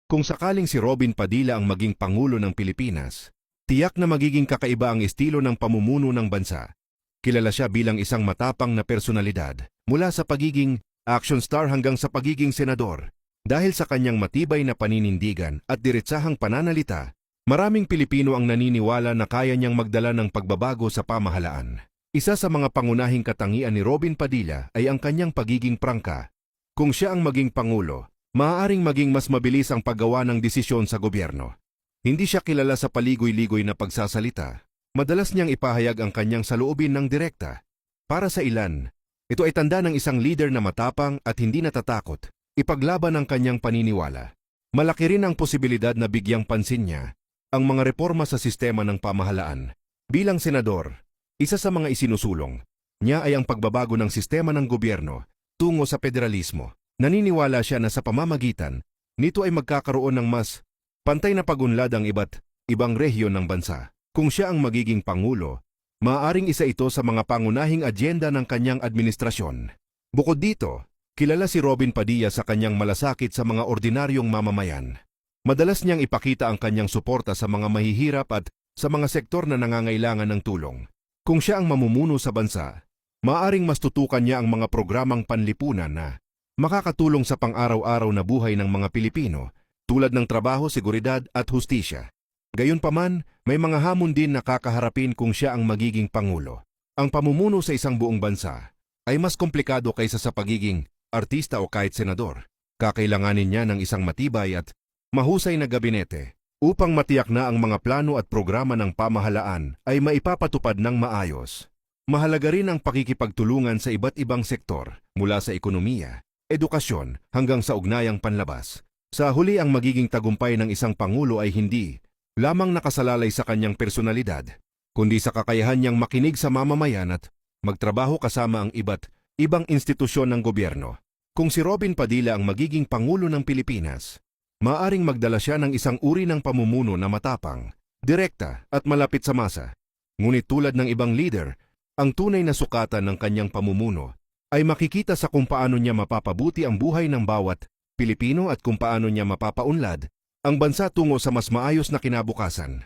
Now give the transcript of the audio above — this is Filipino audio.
Kung sakaling si Robin Padilla ang maging Pangulo ng Pilipinas, tiyak na magiging kakaiba ang estilo ng pamumuno ng bansa. Kilala siya bilang isang matapang na personalidad, mula sa pagiging action star hanggang sa pagiging senador. Dahil sa kanyang matibay na paninindigan at diretsahang pananalita, maraming Pilipino ang naniniwala na kaya niyang magdala ng pagbabago sa pamahalaan. Isa sa mga pangunahing katangian ni Robin Padilla ay ang kanyang pagiging prangka. Kung siya ang maging Pangulo, maaaring maging mas mabilis ang paggawa ng desisyon sa gobyerno. Hindi siya kilala sa paligoy-ligoy na pagsasalita. Madalas niyang ipahayag ang kanyang saloobin ng direkta. Para sa ilan, ito ay tanda ng isang leader na matapang at hindi natatakot ipaglaban ang kanyang paniniwala. Malaki rin ang posibilidad na bigyang pansin niya ang mga reforma sa sistema ng pamahalaan. Bilang senador, isa sa mga isinusulong niya ay ang pagbabago ng sistema ng gobyerno tungo sa federalismo. Naniniwala siya na sa pamamagitan nito ay magkakaroon ng mas pantay na pag-unlad ang iba't ibang rehiyon ng bansa. Kung siya ang magiging Pangulo, maaaring isa ito sa mga pangunahing adyenda ng kanyang administrasyon. Bukod dito, kilala si Robin Padilla sa kanyang malasakit sa mga ordinaryong mamamayan. Madalas niyang ipakita ang kanyang suporta sa mga mahihirap at sa mga sektor na nangangailangan ng tulong. Kung siya ang mamumuno sa bansa, maaaring mas tutukan niya ang mga programang panlipunan na makakatulong sa pang-araw-araw na buhay ng mga Pilipino tulad ng trabaho, seguridad at hustisya. Gayunpaman, may mga hamon din na kakaharapin kung siya ang magiging Pangulo. Ang pamumuno sa isang buong bansa ay mas komplikado kaysa sa pagiging artista o kahit senador. Kakailanganin niya ng isang matibay at mahusay na gabinete upang matiyak na ang mga plano at programa ng pamahalaan ay maipapatupad ng maayos. Mahalaga rin ang pakikipagtulungan sa iba't ibang sektor mula sa ekonomiya, edukasyon hanggang sa ugnayang panlabas. Sa huli, ang magiging tagumpay ng isang Pangulo ay hindi lamang nakasalalay sa kanyang personalidad, kundi sa kakayahan niyang makinig sa mamamayan at magtrabaho kasama ang iba't ibang institusyon ng gobyerno. Kung si Robin Padilla ang magiging Pangulo ng Pilipinas, maaaring magdala siya ng isang uri ng pamumuno na matapang, direkta at malapit sa masa. Ngunit tulad ng ibang leader, ang tunay na sukatan ng kanyang pamumuno ay makikita sa kung paano niya mapapabuti ang buhay ng bawat Pilipino at kung paano niya mapapaunlad ang bansa tungo sa mas maayos na kinabukasan.